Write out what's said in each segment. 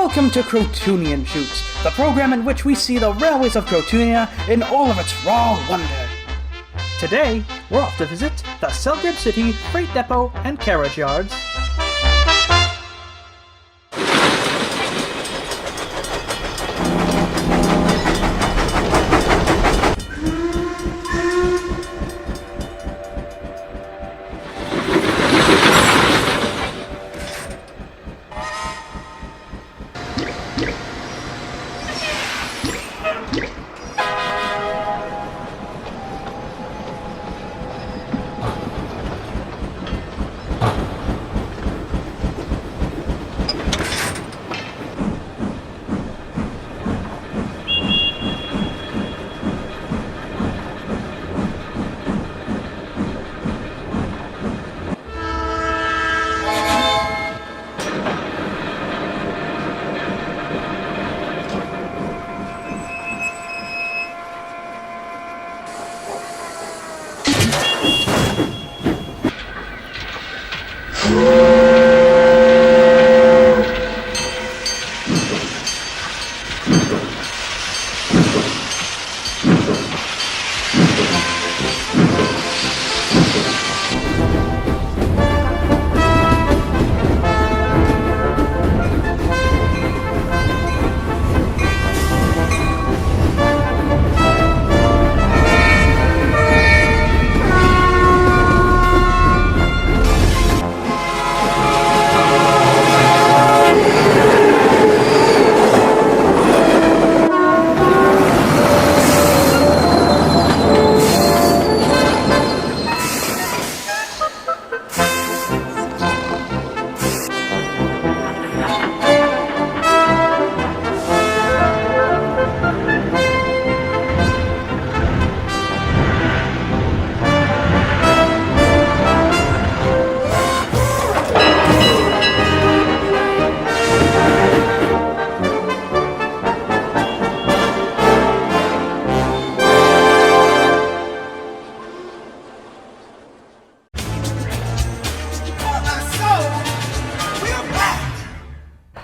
Welcome to Crotonian Shoots, the program in which we see the railways of Crotonia in all of its raw wonder. Today, we're off to visit the Selgrave City Freight Depot and Carriage Yards.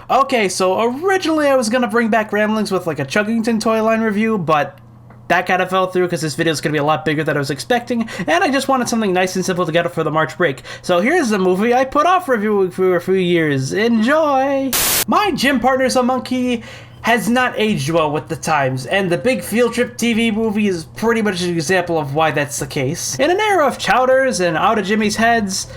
Okay, so originally I was gonna bring back Ramblings with like a Chuggington toy line review, but that kind of fell through because this video is going to be a lot bigger than I was expecting, and I just wanted something nice and simple to get up for the March break. So here's a movie I put off reviewing for a few years. Enjoy! My gym partner's a monkey has not aged well with the times, and the Big Field Trip TV movie is pretty much an example of why that's the case. In an era of chowders and out of Jimmy's heads,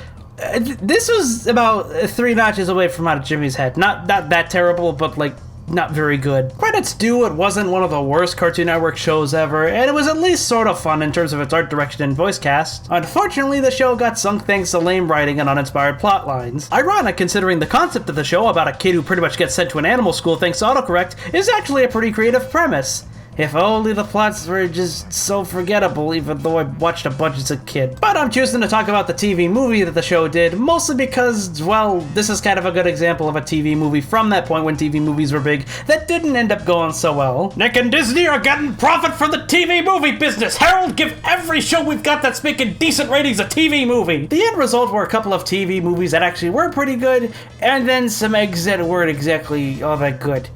this was about 3 notches away from out of Jimmy's head. Not that terrible, but like not very good. Credits due, it wasn't one of the worst Cartoon Network shows ever, and it was at least sort of fun in terms of its art direction and voice cast. Unfortunately, the show got sunk thanks to lame writing and uninspired plot lines. Ironic considering the concept of the show about a kid who pretty much gets sent to an animal school thanks to autocorrect is actually a pretty creative premise. If only the plots were just so forgettable, even though I watched a bunch as a kid. But I'm choosing to talk about the TV movie that the show did, mostly because, well, this is kind of a good example of a TV movie from that point when TV movies were big that didn't end up going so well. Nick and Disney are getting profit from the TV movie business! Harold, give every show we've got that's making decent ratings a TV movie! The end result were a couple of TV movies that actually were pretty good, and then some eggs that weren't exactly all that good.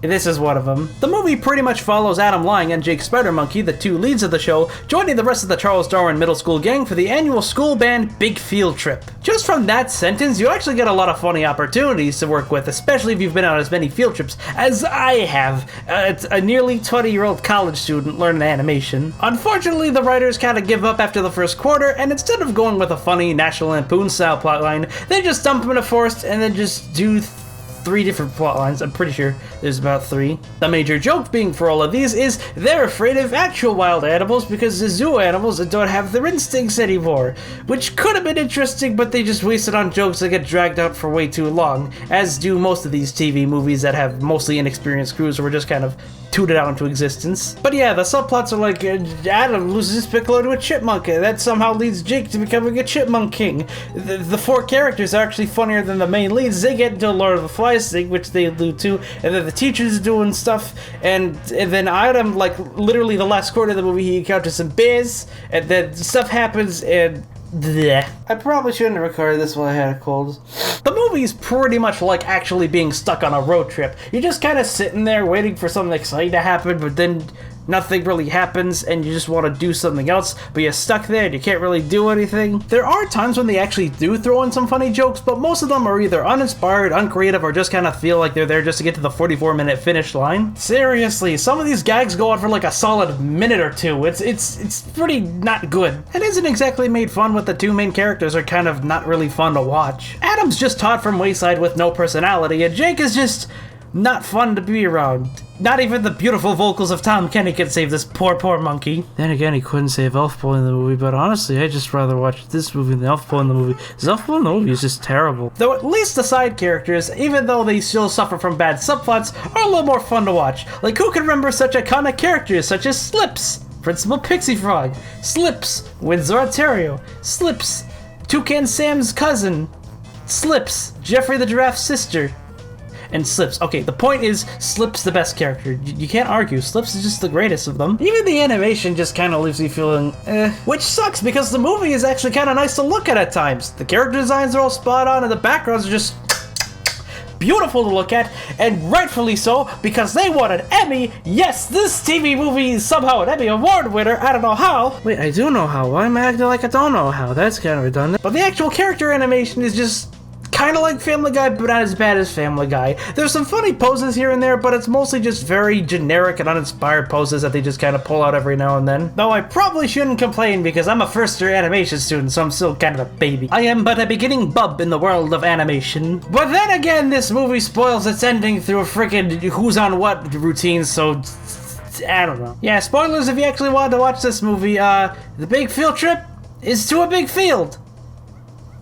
This is one of them. The movie pretty much follows Adam Lang and Jake Spider-Monkey, the 2 leads of the show, joining the rest of the Charles Darwin Middle School gang for the annual school band Big Field Trip. Just from that sentence, you actually get a lot of funny opportunities to work with, especially if you've been on as many field trips as I have. It's a nearly 20-year-old college student learning animation. Unfortunately, the writers kind of give up after the first quarter, and instead of going with a funny National Lampoon-style plotline, they just dump them in a forest and then just do 3 different plot lines. I'm pretty sure there's about 3. The major joke being for all of these is they're afraid of actual wild animals because the zoo animals don't have their instincts anymore, which could have been interesting, but they just wasted on jokes that get dragged out for way too long, as do most of these TV movies that have mostly inexperienced crews who are just kind of tooted out into existence. But yeah, the subplots are like Adam loses his piccolo to a chipmunk, that somehow leads Jake to becoming a chipmunk king. The 4 characters are actually funnier than the main leads. They get into a Lord of the Flies thing, which they allude to, and then the teacher's doing stuff, and then Adam, like literally the last quarter of the movie, he encounters some bears, and then stuff happens, and bleh. I probably shouldn't have recorded this while I had a cold. The movie's pretty much like actually being stuck on a road trip. You're just kind of sitting there waiting for something exciting to happen, but then nothing really happens and you just want to do something else, but you're stuck there and you can't really do anything. There are times when they actually do throw in some funny jokes, but most of them are either uninspired, uncreative, or just kind of feel like they're there just to get to the 44-minute finish line. Seriously, some of these gags go on for like a solid minute or two. It's pretty not good. It isn't exactly made fun, with the two main characters are kind of not really fun to watch. Adam's just Todd from Wayside with no personality, and Jake is just not fun to be around. Not even the beautiful vocals of Tom Kenny can save this poor monkey. Then again, he couldn't save Elf Boy in the movie, but honestly, I'd just rather watch this movie than Elf Boy in the movie. Because Elf Boy in the movie is just terrible. Though at least the side characters, even though they still suffer from bad subplots, are a little more fun to watch. Like, who can remember such iconic characters such as Slips, Principal Pixie Frog, Slips, Windsor, Ontario, Slips, Toucan Sam's cousin, Slips, Jeffrey the Giraffe's sister, and Slips. Okay, the point is, Slips the best character. You can't argue. Slips is just the greatest of them. Even the animation just kind of leaves me feeling, Which sucks, because the movie is actually kind of nice to look at times. The character designs are all spot on, and the backgrounds are just beautiful to look at, and rightfully so, because they won an Emmy. Yes, this TV movie is somehow an Emmy Award winner. I don't know how. Wait, I do know how. Why am I acting like I don't know how? That's kind of redundant. But the actual character animation is just kind of like Family Guy, but not as bad as Family Guy. There's some funny poses here and there, but it's mostly just very generic and uninspired poses that they just kind of pull out every now and then. Though I probably shouldn't complain, because I'm a first-year animation student, so I'm still kind of a baby. I am but a beginning bub in the world of animation. But then again, this movie spoils its ending through a freaking who's on what routine, so I don't know. Yeah, spoilers if you actually wanted to watch this movie. The big field trip is to a big field.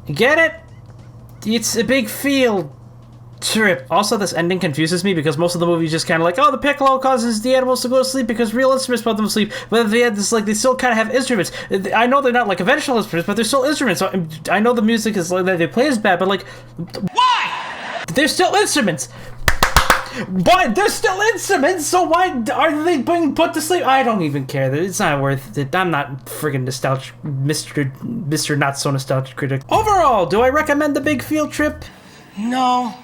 You get it? It's a big field trip. Also, this ending confuses me because most of the movie is just kind of like, oh, the piccolo causes the animals to go to sleep because real instruments put them to sleep. But they had this, like, they still kind of have instruments. I know they're not like conventional instruments, but they're still instruments. So I know the music is like that they play is bad, but like, why? They're still instruments. Why? They're still instruments, so why are they being put to sleep? I don't even care. It's not worth it. I'm not friggin' nostalgic, Mr. Not So Nostalgic Critic. Overall, do I recommend the big field trip? No.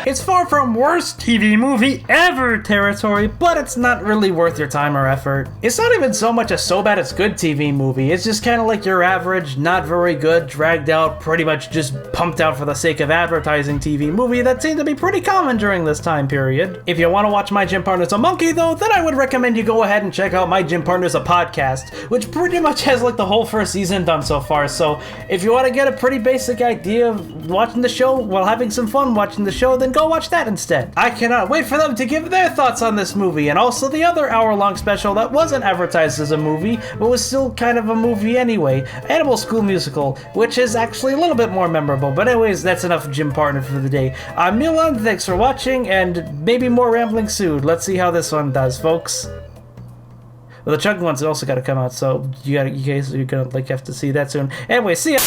It's far from worst TV movie ever territory, but it's not really worth your time or effort. It's not even so much a so bad it's good TV movie. It's just kind of like your average, not very good, dragged out, pretty much just pumped out for the sake of advertising TV movie that seemed to be pretty common during this time period. If you want to watch My Gym Partner's a Monkey though, then I would recommend you go ahead and check out My Gym Partner's a Podcast, which pretty much has like the whole first season done so far. So if you want to get a pretty basic idea of watching the show while having some fun watching the show, then go watch that instead. I cannot wait for them to give their thoughts on this movie, and also the other hour-long special that wasn't advertised as a movie, but was still kind of a movie anyway, Animal School Musical, which is actually a little bit more memorable. But anyways, that's enough Gym Partner for the day. I'm Milan, thanks for watching, and maybe more rambling soon. Let's see how this one does, folks. Well, the chugging one's also got to come out, so you guys are gonna like have to see that soon. Anyway, see ya!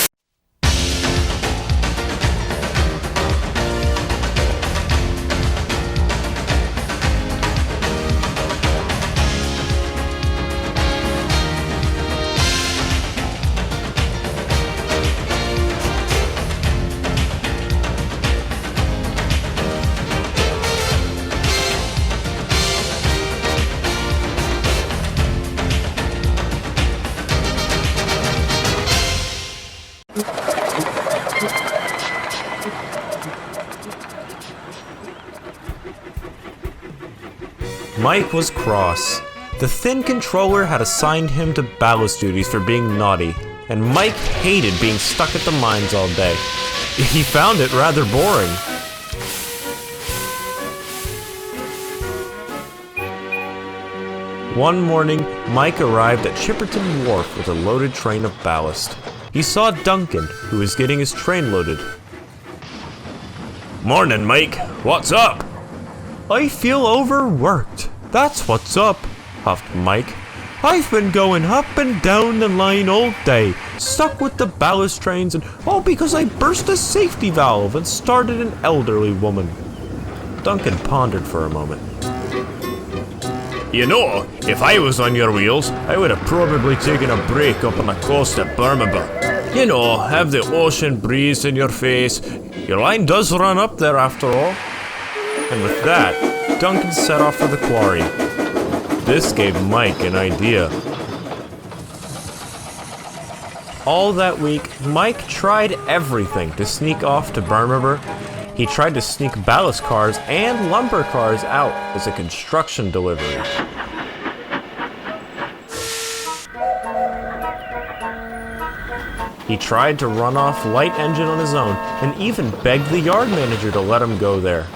Mike was cross. The thin controller had assigned him to ballast duties for being naughty, and Mike hated being stuck at the mines all day. He found it rather boring. One morning, Mike arrived at Chipperton Wharf with a loaded train of ballast. He saw Duncan, who was getting his train loaded. "Morning, Mike. What's up?" "I feel overworked. That's what's up," huffed Mike. "I've been going up and down the line all day, stuck with the ballast trains, and all because I burst a safety valve and started an elderly woman." Duncan pondered for a moment. "You know, if I was on your wheels, I would have probably taken a break up on the coast at Birmingham. You know, have the ocean breeze in your face. Your line does run up there after all. And with that, Duncan set off for the quarry. This gave Mike an idea. All that week, Mike tried everything to sneak off to Burmaber. He tried to sneak ballast cars and lumber cars out as a construction delivery. He tried to run off light engine on his own and even begged the yard manager to let him go there.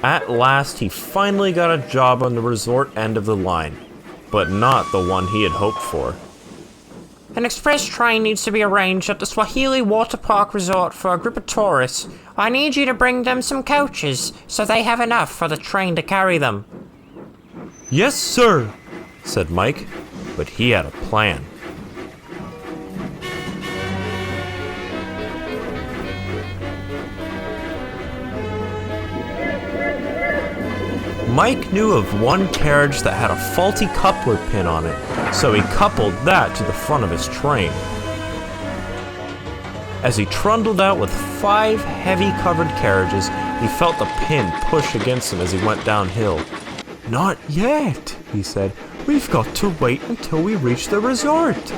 At last, he finally got a job on the resort end of the line, but not the one he had hoped for. An express train needs to be arranged at the Swahili Water Park Resort for a group of tourists. I need you to bring them some coaches, so they have enough for the train to carry them. Yes, sir, said Mike, but he had a plan. Mike knew of one carriage that had a faulty coupler pin on it, so he coupled that to the front of his train. As he trundled out with 5 heavy covered carriages, he felt the pin push against him as he went downhill. Not yet, he said. We've got to wait until we reach the resort.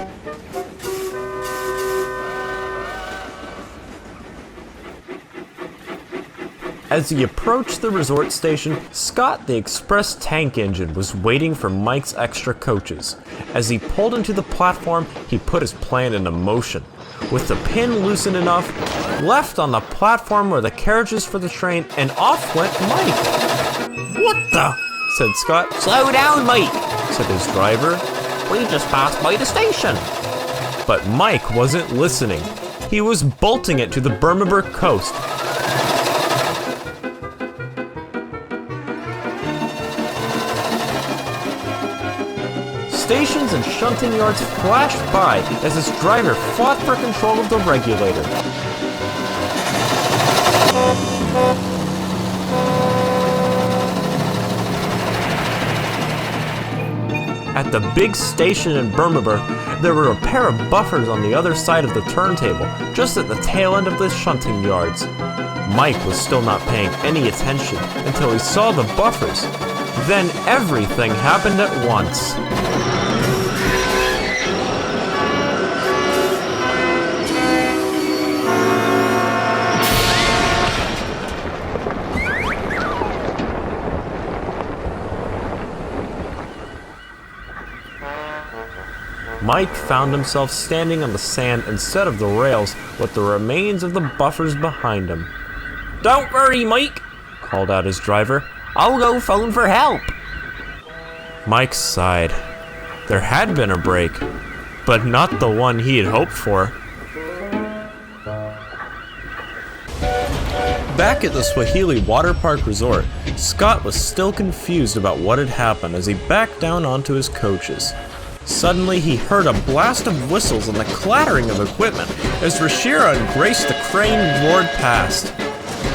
As he approached the resort station, Scott, the express tank engine, was waiting for Mike's extra coaches. As he pulled into the platform, he put his plan into motion. With the pin loosened enough, left on the platform were the carriages for the train, and off went Mike. What the? Said Scott. Slow down, Mike, said his driver. we just passed by the station. But Mike wasn't listening. He was bolting it to the Burmaber coast. Stations and shunting yards flashed by as his driver fought for control of the regulator. At the big station in Burmaber, there were a pair of buffers on the other side of the turntable, just at the tail end of the shunting yards. Mike was still not paying any attention until he saw the buffers. Then everything happened at once. Mike found himself standing on the sand instead of the rails with the remains of the buffers behind him. Don't worry, Mike, called out his driver. I'll go phone for help. Mike sighed. There had been a break, but not the one he had hoped for. Back at the Swahili Water Park Resort, Scott was still confused about what had happened as he backed down onto his coaches. Suddenly, he heard a blast of whistles and the clattering of equipment as Rashira and Grace the Crane roared past.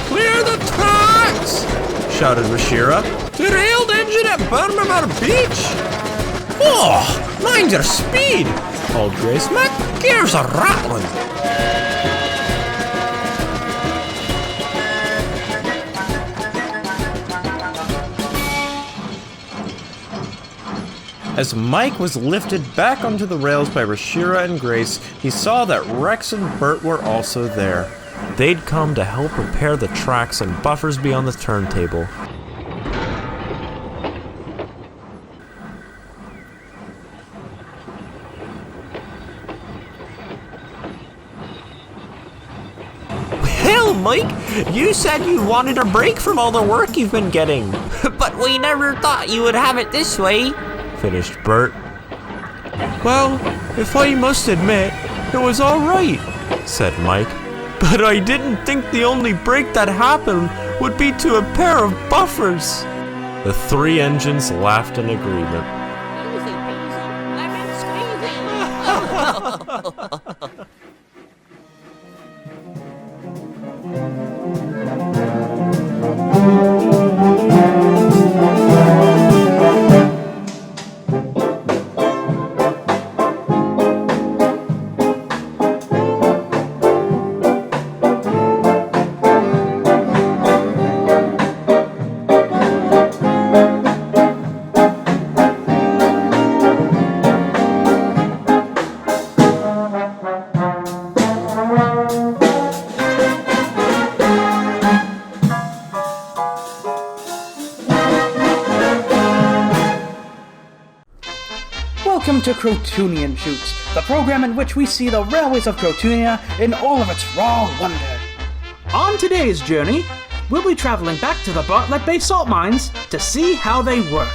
"Clear the tracks!" shouted Rashira. "Derailed engine at Burmaber Beach!" "Oh, mind your speed!" called Grace. "My gears are rattling!" As Mike was lifted back onto the rails by Rashira and Grace, he saw that Rex and Bert were also there. They'd come to help repair the tracks and buffers beyond the turntable. Hell, Mike, you said you wanted a break from all the work you've been getting. But we never thought you would have it this way, finished Bert. "Well, if I must admit, it was all right," said Mike. "But I didn't think the only break that happened would be to a pair of buffers." The 3 engines laughed in agreement. Easy peasy, lemon squeezy. Welcome to Crotonian Shoots, the program in which we see the railways of Crotonia in all of its raw wonder. On today's journey, we'll be traveling back to the Bartlett Bay salt mines to see how they work.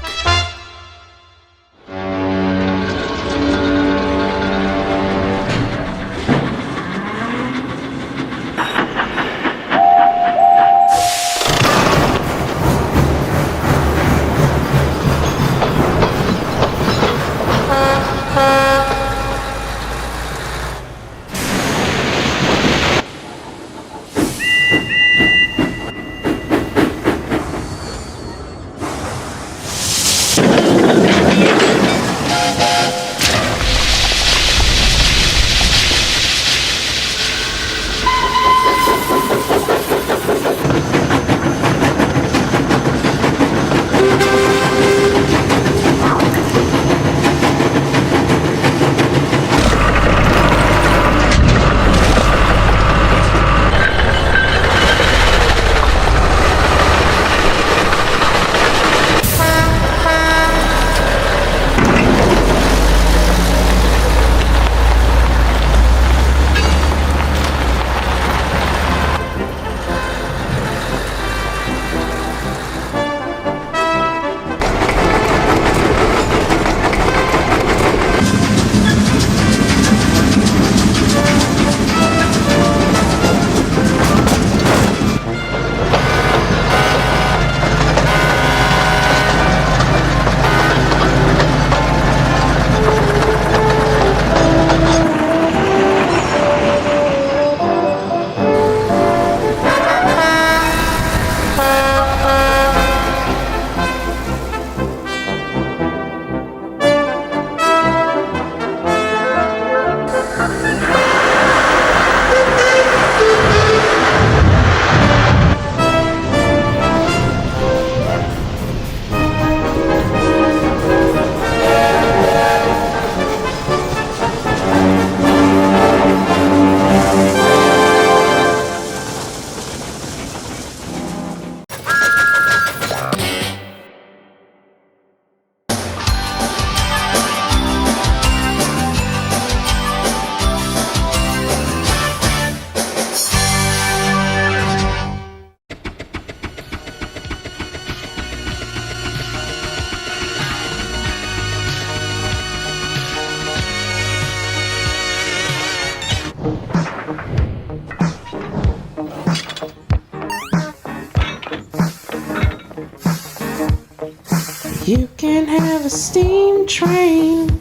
You can have a steam train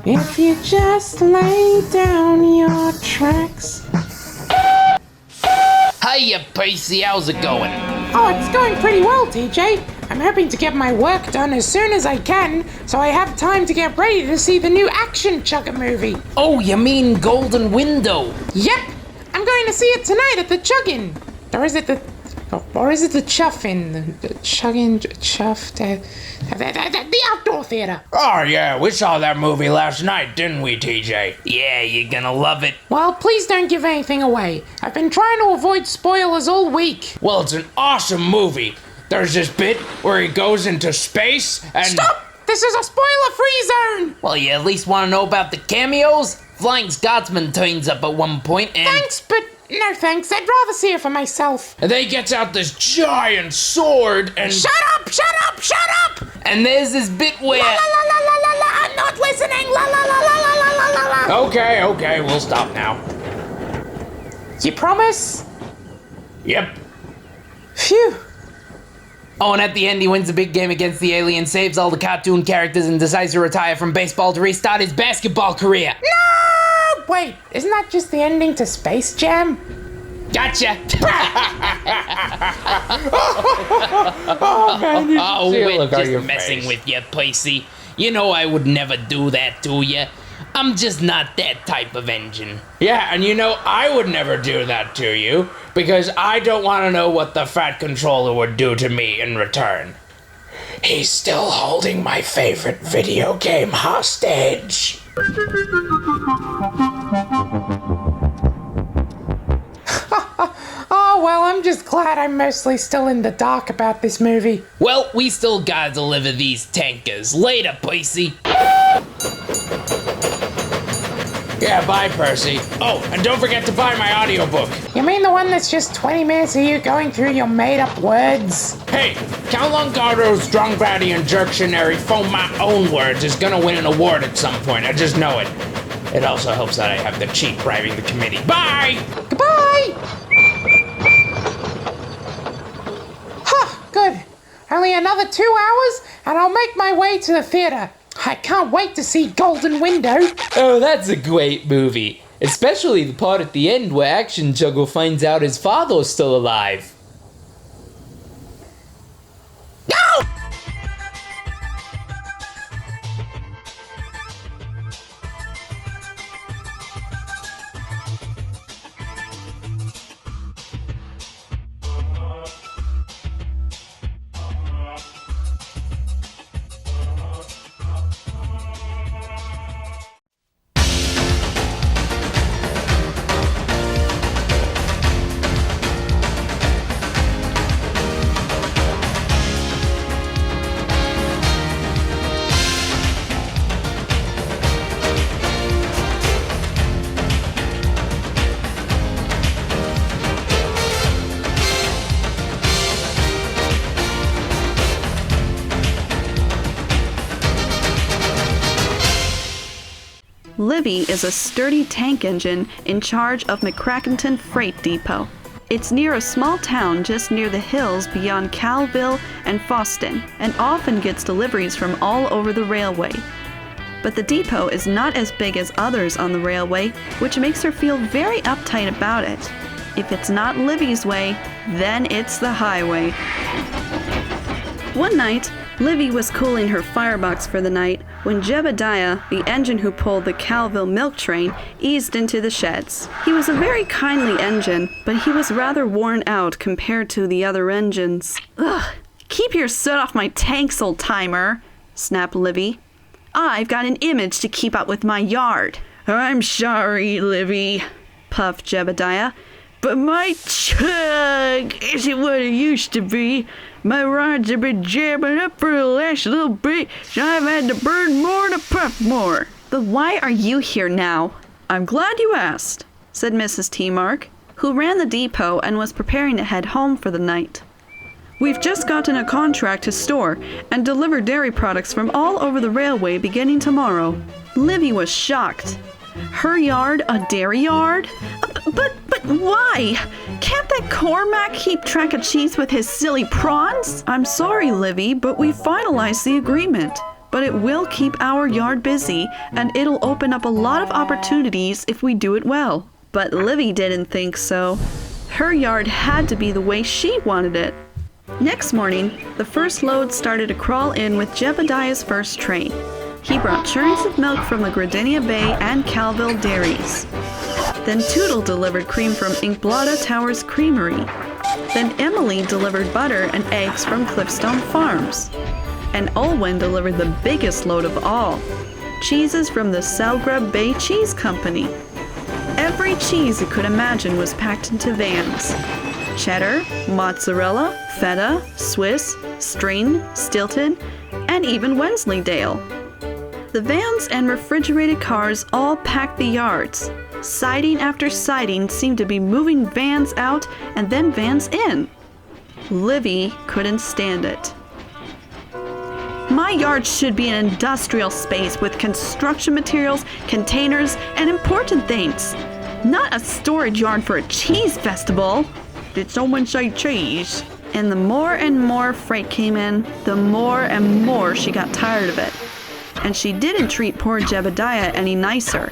if you just lay down your tracks. Hiya, Percy, how's it going? Oh, it's going pretty well, TJ. I'm hoping to get my work done as soon as I can, so I have time to get ready to see the new action Chugga movie. Oh, you mean Golden Window? Yep, I'm going to see it tonight at the Chuggin. Or is it the Chuffin? The Chuggin, Chuff, the outdoor theater. Oh yeah, we saw that movie last night, didn't we, TJ? Yeah, you're gonna love it. Well, please don't give anything away. I've been trying to avoid spoilers all week. Well, it's an awesome movie. There's this bit where he goes into space and... Stop! This is a spoiler-free zone! Well, you at least want to know about the cameos? Flying Scotsman turns up at one point and... Thanks, but no thanks. I'd rather see it for myself. And then he gets out this giant sword and... Shut up! Shut up! Shut up! And there's this bit where... La la la la la la la! I'm not listening! La la la la la la la la la! Okay, we'll stop now. You promise? Yep. Phew. Oh, and at the end he wins the big game against the alien, saves all the cartoon characters, and decides to retire from baseball to restart his basketball career. No! Wait, isn't that just the ending to Space Jam? Gotcha! Oh man, you Oh, see a we're look on just your messing face. with you, Percy. You know I would never do that to you. I'm just not that type of engine. Yeah, and you know, I would never do that to you, because I don't want to know what the Fat Controller would do to me in return. He's still holding my favorite video game hostage. Oh, well, I'm just glad I'm mostly still in the dark about this movie. Well, we still gotta deliver these tankers. Later, Percy. Yeah, bye, Percy. Oh, and don't forget to buy my audiobook. You mean the one that's just 20 minutes of you going through your made-up words? Hey, Cal Longardo's Drongbratty and Jerktionary Foam My Own Words is gonna win an award at some point. I just know it. It also helps that I have the cheat bribing the committee. Bye! Goodbye! Huh, good. Only another 2 hours, and I'll make my way to the theater. I can't wait to see Golden Window. Oh, that's a great movie. Especially the part at the end where Action Juggle finds out his father's still alive. Livi is a sturdy tank engine in charge of McCrackenton Freight Depot. It's near a small town just near the hills beyond Calville and Foston, and often gets deliveries from all over the railway. But the depot is not as big as others on the railway, which makes her feel very uptight about it. If it's not Livi's way, then it's the highway. One night, Livi was cooling her firebox for the night when Jebediah, the engine who pulled the Calville milk train, eased into the sheds. He was a very kindly engine, but he was rather worn out compared to the other engines. Ugh, keep your soot off my tanks, old-timer, snapped Livi. I've got an image to keep up with my yard. I'm sorry, Livi, puffed Jebediah, but my chug isn't what it used to be. My rods have been jamming up for the last little bit, so I've had to burn more to puff more. But why are you here now? I'm glad you asked, said Mrs. T-Mark, who ran the depot and was preparing to head home for the night. We've just gotten a contract to store and deliver dairy products from all over the railway beginning tomorrow. Livi was shocked. Her yard a dairy yard? But why? Can't that Cormac keep track of cheese with his silly prawns? I'm sorry, Livi, but we finalized the agreement. But it will keep our yard busy, and it'll open up a lot of opportunities if we do it well. But Livi didn't think so. Her yard had to be the way she wanted it. Next morning, the first load started to crawl in with Jebediah's first train. He brought churns of milk from the Gradenia Bay and Calville dairies. Then Tootle delivered cream from Inkblada Towers Creamery. Then Emily delivered butter and eggs from Cliffstone Farms. And Olwen delivered the biggest load of all, cheeses from the Selgrub Bay Cheese Company. Every cheese you could imagine was packed into vans. Cheddar, mozzarella, feta, Swiss, string, Stilton, and even Wensleydale. The vans and refrigerated cars all packed the yards. Siding after siding seemed to be moving vans out and then vans in. Livi couldn't stand it. My yard should be an industrial space with construction materials, containers, and important things. Not a storage yard for a cheese festival. Did someone say cheese? And the more and more freight came in, the more and more she got tired of it. And she didn't treat poor Jebediah any nicer,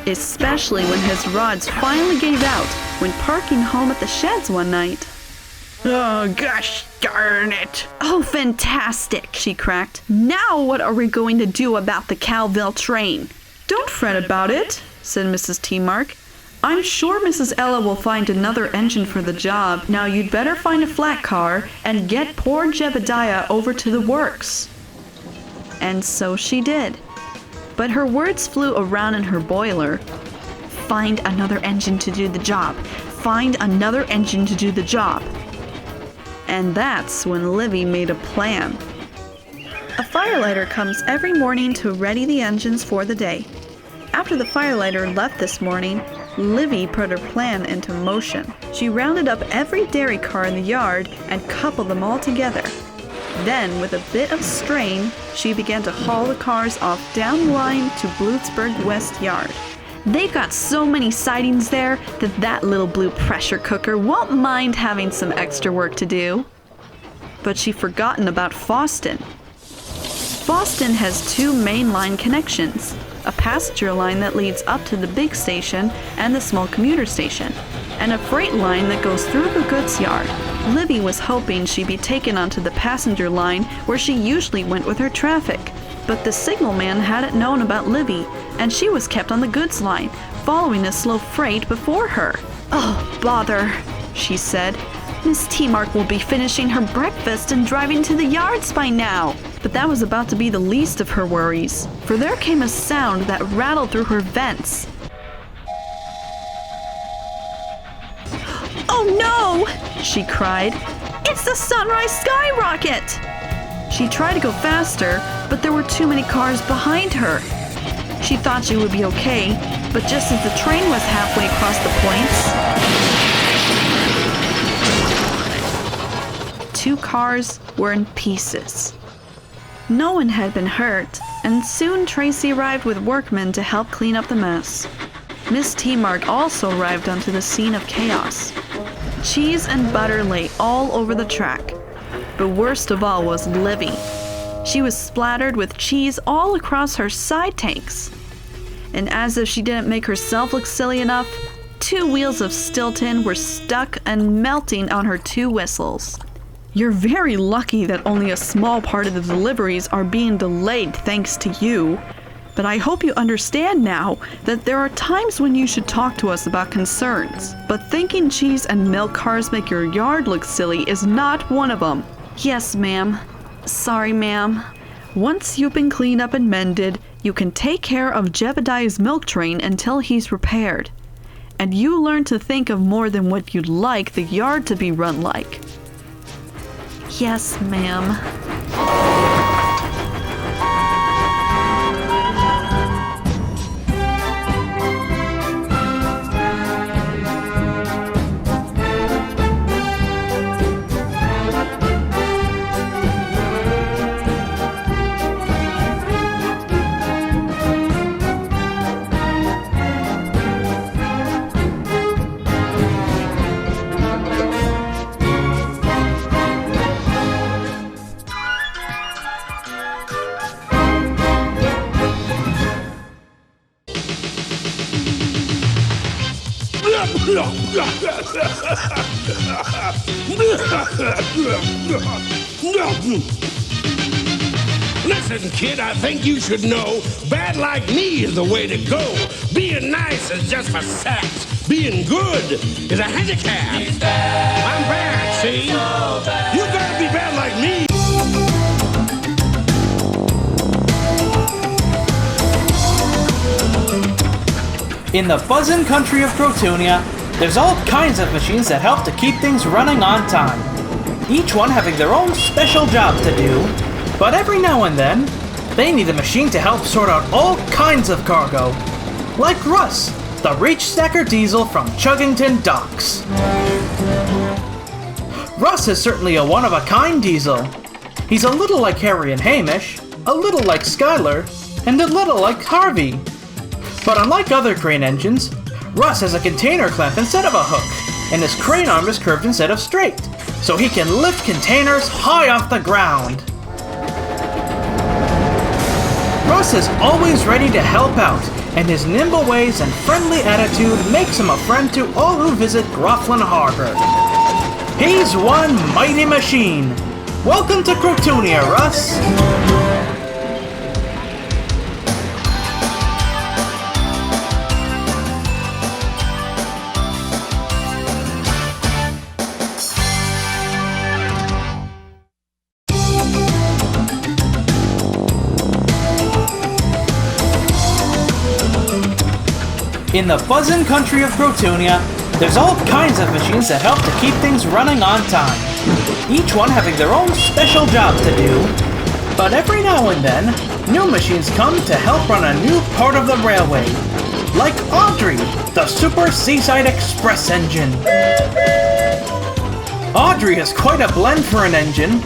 especially when his rods finally gave out when parking home at the sheds one night. Oh, gosh darn it. Oh, fantastic, she cracked. Now what are we going to do about the Calville train? Don't fret about it, said Mrs. T-Mark. I'm sure Mrs. Ella will find another engine for the job. Now you'd better find a flat car and get poor Jebediah over to the works. And so she did. but her words flew around in her boiler. Find another engine to do the job. Find another engine to do the job. And that's when Livi made a plan. A firelighter comes every morning to ready the engines for the day. After the firelighter left this morning, Livi put her plan into motion. She rounded up every dairy car in the yard and coupled them all together. Then, with a bit of strain, she began to haul the cars off down the line to Bluesburg West Yard. They've got so many sidings there that little blue pressure cooker won't mind having some extra work to do. But she'd forgotten about Foston. Foston has two main line connections, a passenger line that leads up to the big station and the small commuter station, and a freight line that goes through the goods yard. Livi was hoping she'd be taken onto the passenger line where she usually went with her traffic. But the signalman hadn't known about Livi, and she was kept on the goods line, following a slow freight before her. "Oh, bother," she said. "Miss T-Mark will be finishing her breakfast and driving to the yards by now." But that was about to be the least of her worries, for there came a sound that rattled through her vents. "Oh no!" she cried. "It's the Sunrise Skyrocket!" She tried to go faster, but there were too many cars behind her. She thought she would be okay, but just as the train was halfway across the points, two cars were in pieces. No one had been hurt, and soon Tracy arrived with workmen to help clean up the mess. Miss T-Mark also arrived onto the scene of chaos. Cheese and butter lay all over the track. But worst of all was Livi. She was splattered with cheese all across her side tanks. And as if she didn't make herself look silly enough, two wheels of Stilton were stuck and melting on her two whistles. "You're very lucky that only a small part of the deliveries are being delayed thanks to you. But I hope you understand now that there are times when you should talk to us about concerns. But thinking cheese and milk cars make your yard look silly is not one of them." "Yes, ma'am. Sorry, ma'am. Once you've been cleaned up and mended, you can take care of Jebediah's milk train until he's repaired. And you learn to think of more than what you'd like the yard to be run like." "Yes, ma'am." Listen, kid, I think you should know bad like me is the way to go. Being nice is just for saps. Being good is a handicap. I'm bad, see? You gotta be bad like me. In the buzzin' country of Crotonia, there's all kinds of machines that help to keep things running on time. Each one having their own special job to do, but every now and then, they need a machine to help sort out all kinds of cargo. Like Russ, the reach stacker diesel from Chuggington Docks. Russ is certainly a one-of-a-kind diesel. He's a little like Harry and Hamish, a little like Skylar, and a little like Harvey. But unlike other crane engines, Russ has a container clamp instead of a hook, and his crane arm is curved instead of straight, so he can lift containers high off the ground. Russ is always ready to help out, and his nimble ways and friendly attitude makes him a friend to all who visit Groflin Harbor. He's one mighty machine. Welcome to Crotonia, Russ. In the buzzin' country of Crotonia, there's all kinds of machines that help to keep things running on time. Each one having their own special jobs to do. But every now and then, new machines come to help run a new part of the railway. Like Audrey, the Super Seaside Express engine. Audrey is quite a blend for an engine.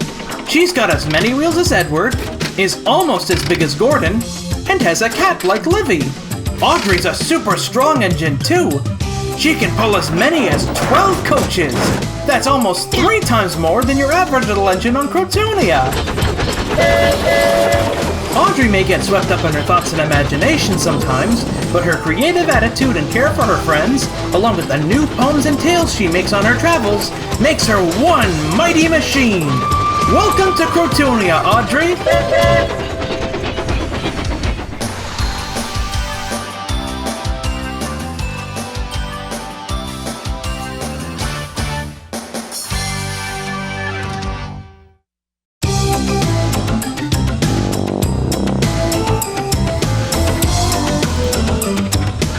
She's got as many wheels as Edward, is almost as big as Gordon, and has a cat like Livi. Audrey's a super strong engine too. She can pull as many as 12 coaches. That's almost 3 times more than your average little engine on Crotonia. Audrey may get swept up in her thoughts and imagination sometimes, but her creative attitude and care for her friends, along with the new poems and tales she makes on her travels, makes her one mighty machine. Welcome to Crotonia, Audrey!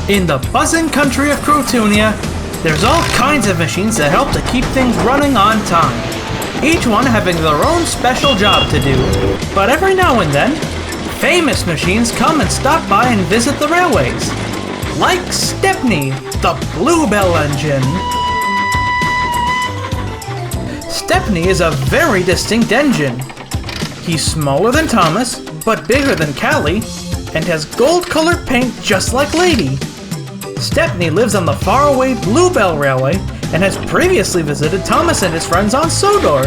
In the buzzing country of Crotonia, there's all kinds of machines that help to keep things running on time. Each one having their own special job to do. But every now and then, famous machines come and stop by and visit the railways. Like Stepney, the Bluebell engine. Stepney is a very distinct engine. He's smaller than Thomas, but bigger than Callie, and has gold-colored paint just like Lady. Stepney lives on the faraway Bluebell Railway and has previously visited Thomas and his friends on Sodor.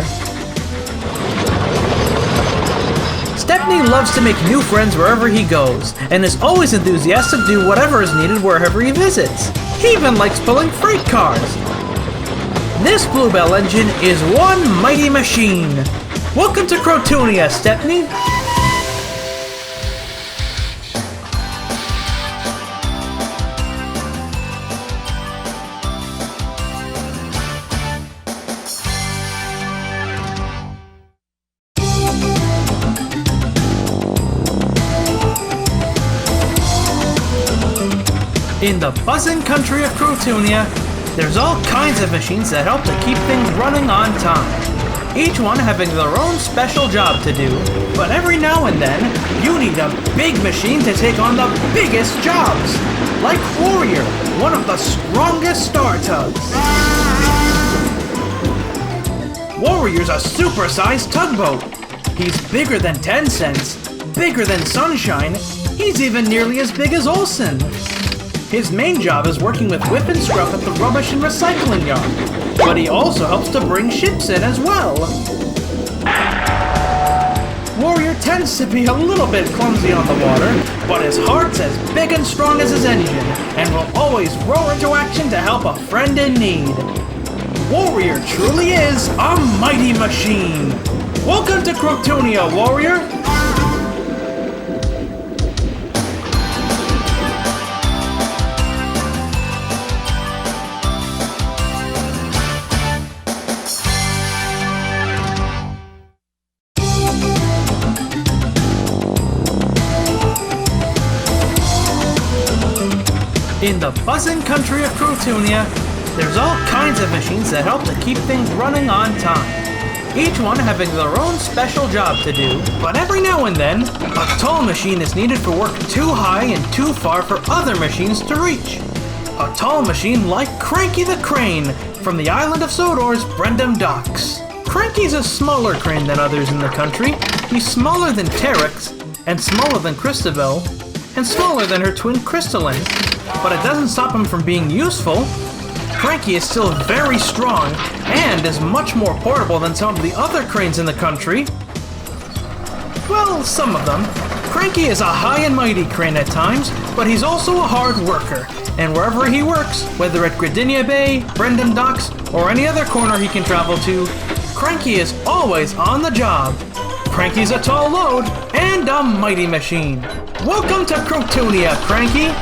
Stepney loves to make new friends wherever he goes, and is always enthusiastic to do whatever is needed wherever he visits. He even likes pulling freight cars. This Bluebell engine is one mighty machine. Welcome to Crotonia, Stepney. In the buzzing country of Crotonia, there's all kinds of machines that help to keep things running on time. Each one having their own special job to do, but every now and then, you need a big machine to take on the biggest jobs. Like Warrior, one of the strongest star tugs. Warrior's a super-sized tugboat. He's bigger than 10 cents, bigger than Sunshine, he's even nearly as big as Olsen. His main job is working with Whip and Scruff at the rubbish and recycling yard, but he also helps to bring ships in as well. Warrior tends to be a little bit clumsy on the water, but his heart's as big and strong as his engine, and will always roar into action to help a friend in need. Warrior truly is a mighty machine. Welcome to Crotonia, Warrior! In the buzzing country of Crotonia, there's all kinds of machines that help to keep things running on time. Each one having their own special job to do, but every now and then, a tall machine is needed for work too high and too far for other machines to reach. A tall machine like Cranky the Crane from the island of Sodor's Brendam Docks. Cranky's a smaller crane than others in the country. He's smaller than Terex, and smaller than Christabel, and smaller than her twin Crystalline. But it doesn't stop him from being useful. Cranky is still very strong, and is much more portable than some of the other cranes in the country. Well, some of them. Cranky is a high and mighty crane at times, but he's also a hard worker. And wherever he works, whether at Gradinia Bay, Brendam Docks, or any other corner he can travel to, Cranky is always on the job. Cranky's a tall load, and a mighty machine. Welcome to Crotonia, Cranky!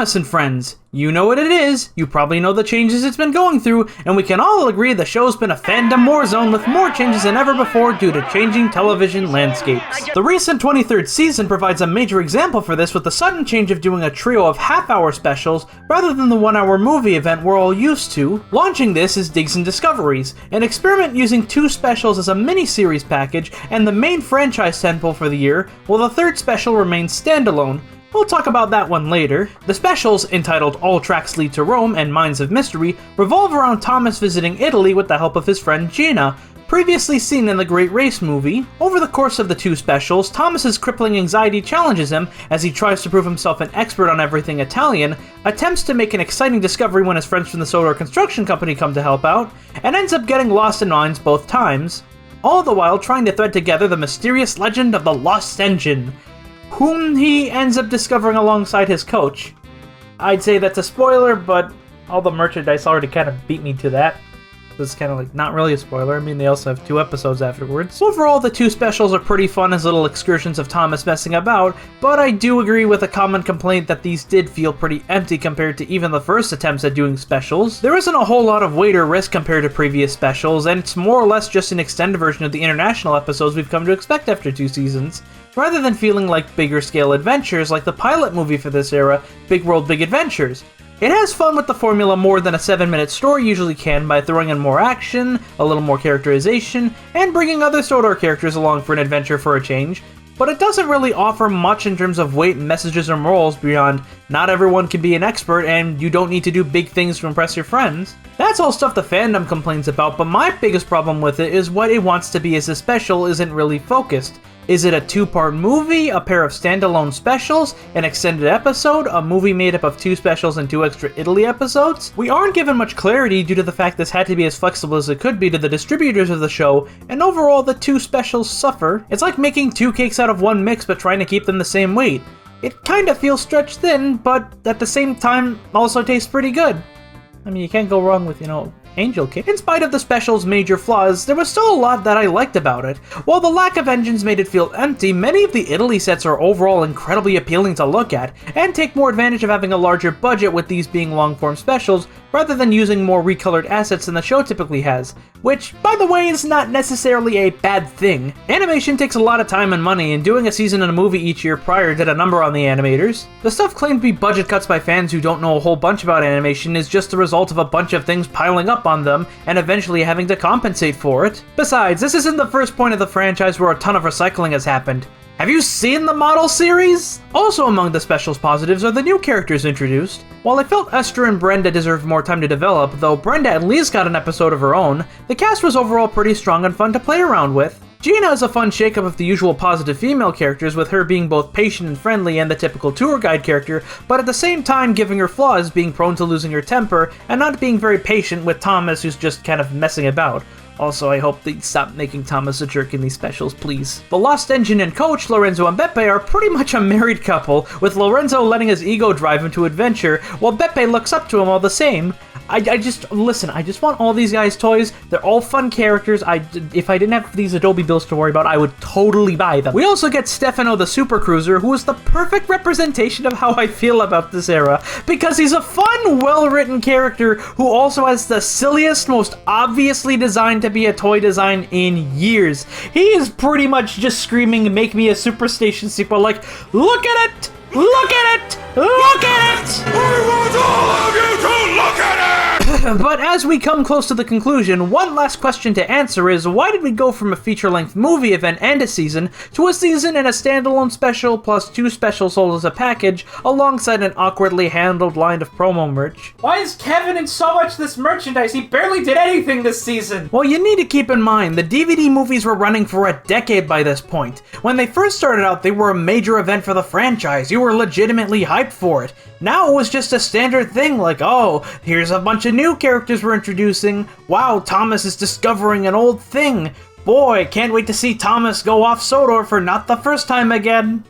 Thomas and Friends. You know what it is, you probably know the changes it's been going through, and we can all agree the show's been a fandom war zone with more changes than ever before due to changing television landscapes. The recent 23rd season provides a major example for this with the sudden change of doing a trio of half-hour specials rather than the 1-hour movie event we're all used to. Launching this is Digs and Discoveries, an experiment using 2 specials as a mini-series package and the main franchise tentpole for the year, while the third special remains standalone. We'll talk about that one later. The specials, entitled All Tracks Lead to Rome and Minds of Mystery, revolve around Thomas visiting Italy with the help of his friend Gina, previously seen in the Great Race movie. Over the course of the 2 specials, Thomas's crippling anxiety challenges him as he tries to prove himself an expert on everything Italian, attempts to make an exciting discovery when his friends from the Solar Construction Company come to help out, and ends up getting lost in mines both times, all the while trying to thread together the mysterious legend of the Lost Engine, whom he ends up discovering alongside his coach. I'd say that's a spoiler, but all the merchandise already kind of beat me to that. It's kind of like not really a spoiler. I mean, they also have 2 episodes afterwards. Overall, the 2 specials are pretty fun as little excursions of Thomas messing about, but I do agree with a common complaint that these did feel pretty empty compared to even the first attempts at doing specials. There isn't a whole lot of weight or risk compared to previous specials, and it's more or less just an extended version of the international episodes we've come to expect after 2 seasons, rather than feeling like bigger scale adventures like the pilot movie for this era, Big World Big Adventures. It has fun with the formula more than a 7-minute story usually can by throwing in more action, a little more characterization, and bringing other Sodor characters along for an adventure for a change, but it doesn't really offer much in terms of weight, messages, or morals beyond not everyone can be an expert and you don't need to do big things to impress your friends. That's all stuff the fandom complains about, but my biggest problem with it is what it wants to be as a special isn't really focused. Is it a 2-part movie, a pair of standalone specials, an extended episode, a movie made up of 2 specials and 2 extra Italy episodes? We aren't given much clarity due to the fact this had to be as flexible as it could be to the distributors of the show, and overall the 2 specials suffer. It's like making 2 cakes out of 1 mix but trying to keep them the same weight. It kinda feels stretched thin, but at the same time also tastes pretty good. I mean, you can't go wrong with, Angel Cake. In spite of the special's major flaws, there was still a lot that I liked about it. While the lack of engines made it feel empty, many of the Italy sets are overall incredibly appealing to look at, and take more advantage of having a larger budget with these being long-form specials, rather than using more recolored assets than the show typically has, which, by the way, is not necessarily a bad thing. Animation takes a lot of time and money, and doing a season and a movie each year prior did a number on the animators. The stuff claimed to be budget cuts by fans who don't know a whole bunch about animation is just the result of a bunch of things piling up on them, and eventually having to compensate for it. Besides, this isn't the first point of the franchise where a ton of recycling has happened. Have you seen the model series? Also among the specials positives are the new characters introduced. While I felt Esther and Brenda deserved more time to develop, though Brenda at least got an episode of her own, the cast was overall pretty strong and fun to play around with. Gina is a fun shakeup of the usual positive female characters, with her being both patient and friendly and the typical tour guide character, but at the same time giving her flaws, being prone to losing her temper, and not being very patient with Thomas, who's just kind of messing about. Also, I hope they stop making Thomas a jerk in these specials, please. The Lost Engine and coach, Lorenzo and Beppe, are pretty much a married couple, with Lorenzo letting his ego drive him to adventure, while Beppe looks up to him all the same. I just want all these guys' toys. They're all fun characters. If I didn't have these Adobe bills to worry about, I would totally buy them. We also get Stefano the Super Cruiser, who is the perfect representation of how I feel about this era, because he's a fun, well-written character who also has the silliest, most obviously designed to be a toy design in years. He is pretty much just screaming, "Make me a Superstation sequel," like, look at it! Look at it! Look at it! I want all of you to look at it! But as we come close to the conclusion, one last question to answer is, why did we go from a feature-length movie event and a season to a season and a standalone special plus 2 specials sold as a package alongside an awkwardly handled line of promo merch? Why is Kevin in so much this merchandise? He barely did anything this season. Well, you need to keep in mind, the DVD movies were running for a decade by this point. When they first started out, they were a major event for the franchise. You were legitimately hyped for it. Now it was just a standard thing, like, oh, here's a bunch of new characters we're introducing. Wow, Thomas is discovering an old thing. Boy, can't wait to see Thomas go off Sodor for not the first time again.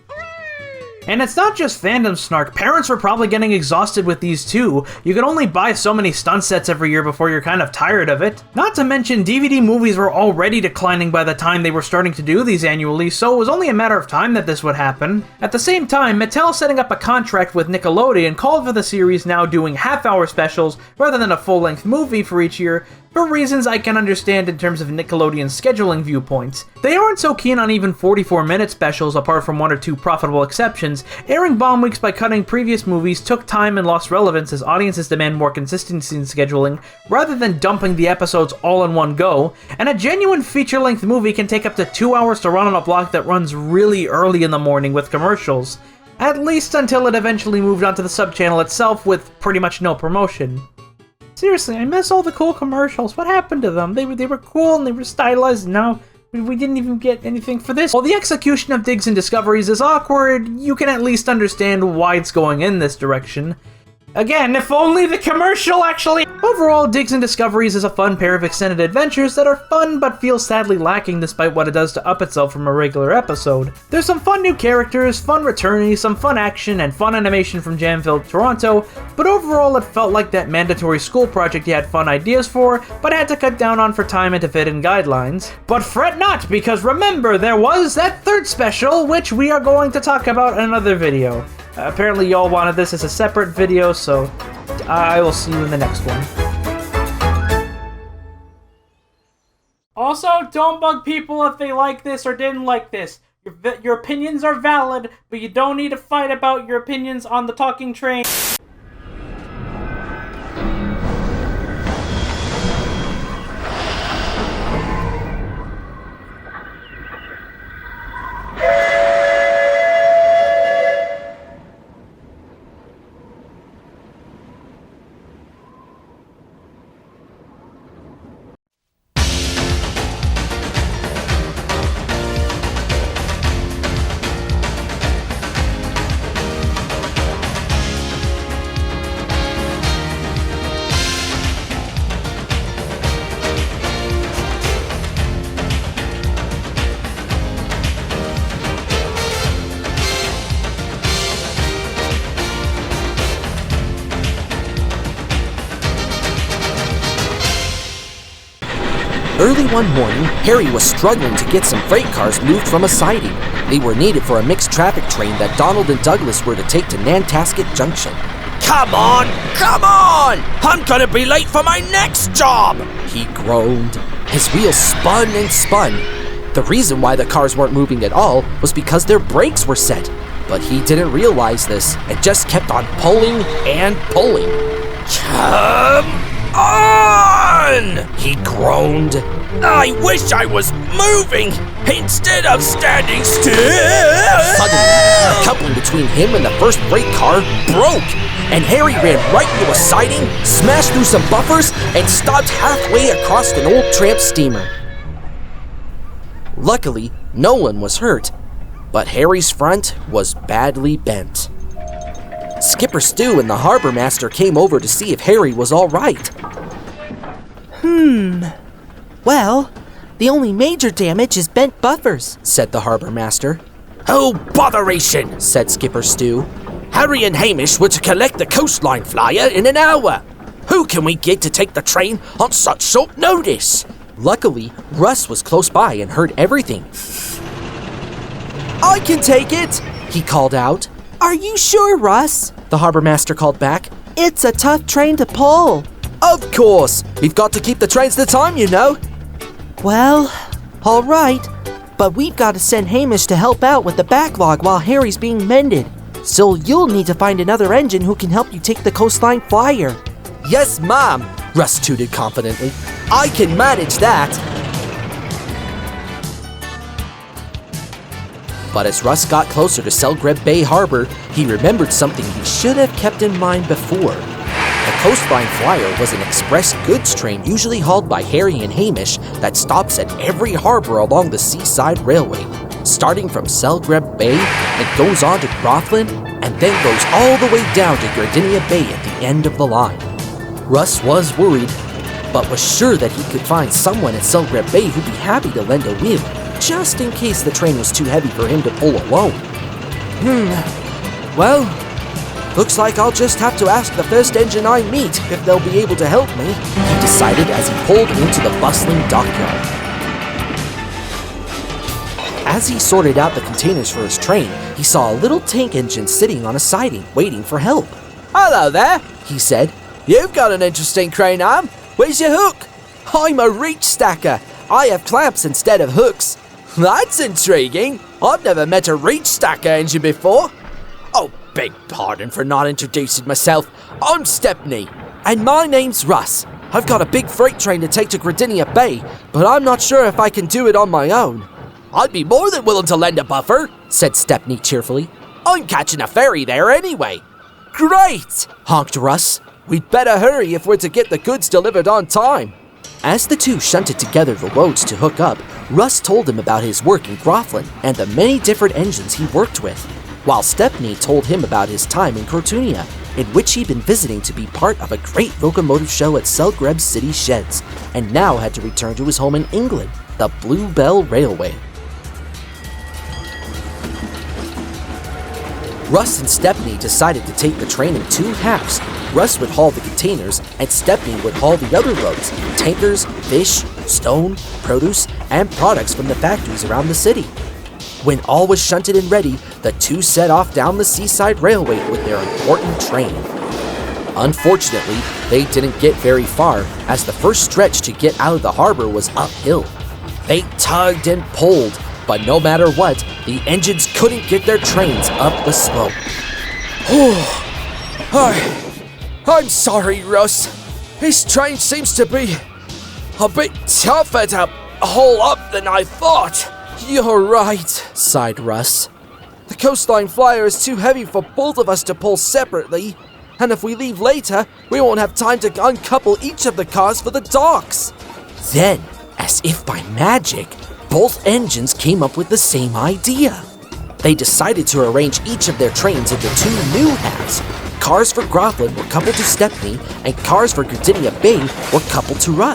And it's not just fandom snark, parents were probably getting exhausted with these too. You could only buy so many stunt sets every year before you're kind of tired of it. Not to mention, DVD movies were already declining by the time they were starting to do these annually, so it was only a matter of time that this would happen. At the same time, Mattel setting up a contract with Nickelodeon called for the series now doing half-hour specials rather than a full-length movie for each year, for reasons I can understand in terms of Nickelodeon's scheduling viewpoints. They aren't so keen on even 44-minute specials apart from one or two profitable exceptions. Airing bomb weeks by cutting previous movies took time and lost relevance as audiences demand more consistency in scheduling, rather than dumping the episodes all in one go, and a genuine feature-length movie can take up to 2 hours to run on a block that runs really early in the morning with commercials. At least until it eventually moved onto the sub-channel itself with pretty much no promotion. Seriously, I miss all the cool commercials. What happened to them? They were cool and they were stylized, and now we didn't even get anything for this. While the execution of Digs and Discoveries is awkward, you can at least understand why it's going in this direction. Again, if only the commercial actually... Overall, Digs and Discoveries is a fun pair of extended adventures that are fun but feel sadly lacking despite what it does to up itself from a regular episode. There's some fun new characters, fun returnees, some fun action, and fun animation from Jamville Toronto, but overall it felt like that mandatory school project you had fun ideas for, but had to cut down on for time and to fit in guidelines. But fret not, because remember, there was that third special, which we are going to talk about in another video. Apparently y'all wanted this as a separate video, so I will see you in the next one. Also, don't bug people if they like this or didn't like this. Your opinions are valid, but you don't need to fight about your opinions on the talking train. Early one morning, Harry was struggling to get some freight cars moved from a siding. They were needed for a mixed traffic train that Donald and Douglas were to take to Nantasket Junction. Come on! Come on! I'm gonna be late for my next job! He groaned. His wheels spun and spun. The reason why the cars weren't moving at all was because their brakes were set. But he didn't realize this and just kept on pulling and pulling. Come on! He groaned. I wish I was moving instead of standing still! Suddenly, the coupling between him and the first freight car broke, and Harry ran right into a siding, smashed through some buffers, and stopped halfway across an old tramp steamer. Luckily, no one was hurt, but Harry's front was badly bent. Skipper Stu and the harbor master came over to see if Harry was all right. Well, the only major damage is bent buffers, said the harbor master. Oh, botheration, said Skipper Stu. Harry and Hamish were to collect the coastline flyer in an hour. Who can we get to take the train on such short notice? Luckily, Russ was close by and heard everything. I can take it, he called out. Are you sure, Russ? The harbor master called back. It's a tough train to pull. Of course! We've got to keep the trains to time, you know! Well, all right. But we've got to send Hamish to help out with the backlog while Harry's being mended. So you'll need to find another engine who can help you take the coastline flyer. Yes, Mom, Russ tooted confidently. I can manage that! But as Russ got closer to Selgreb Bay Harbor, he remembered something he should have kept in mind before. The Coastline Flyer was an express goods train usually hauled by Harry and Hamish that stops at every harbor along the Seaside Railway, starting from Selgreb Bay and goes on to Grothlin and then goes all the way down to Gardinia Bay at the end of the line. Russ was worried, but was sure that he could find someone at Selgreb Bay who'd be happy to lend a wheel, just in case the train was too heavy for him to pull alone. Well, looks like I'll just have to ask the first engine I meet if they'll be able to help me, he decided as he pulled into the bustling dockyard. As he sorted out the containers for his train, he saw a little tank engine sitting on a siding, waiting for help. Hello there, he said. You've got an interesting crane arm. Where's your hook? I'm a reach stacker. I have clamps instead of hooks. That's intriguing. I've never met a reach stacker engine before. Oh, beg pardon for not introducing myself. I'm Stepney, and my name's Russ. I've got a big freight train to take to Gradinia Bay, but I'm not sure if I can do it on my own. I'd be more than willing to lend a buffer, said Stepney cheerfully. I'm catching a ferry there anyway. Great, honked Russ. We'd better hurry if we're to get the goods delivered on time. As the two shunted together the loads to hook up, Russ told him about his work in Groflin and the many different engines he worked with, while Stepney told him about his time in Cortunia, in which he'd been visiting to be part of a great locomotive show at Selgreb City Sheds, and now had to return to his home in England, the Bluebell Railway. Russ and Stepney decided to take the train in two halves. Russ would haul the containers, and Stepney would haul the other loads, tankers, fish, stone, produce, and products from the factories around the city. When all was shunted and ready, the two set off down the seaside railway with their important train. Unfortunately, they didn't get very far, as the first stretch to get out of the harbor was uphill. They tugged and pulled, but no matter what, the engines couldn't get their trains up the slope. I'm sorry, Russ. This train seems to be a bit tougher to haul up than I thought. You're right, sighed Russ. The coastline flyer is too heavy for both of us to pull separately, and if we leave later, we won't have time to uncouple each of the cars for the docks. Then, as if by magic, both engines came up with the same idea. They decided to arrange each of their trains into two new halves. Cars for Groflin were coupled to Stepney, and cars for Gradinia Bay were coupled to Russ.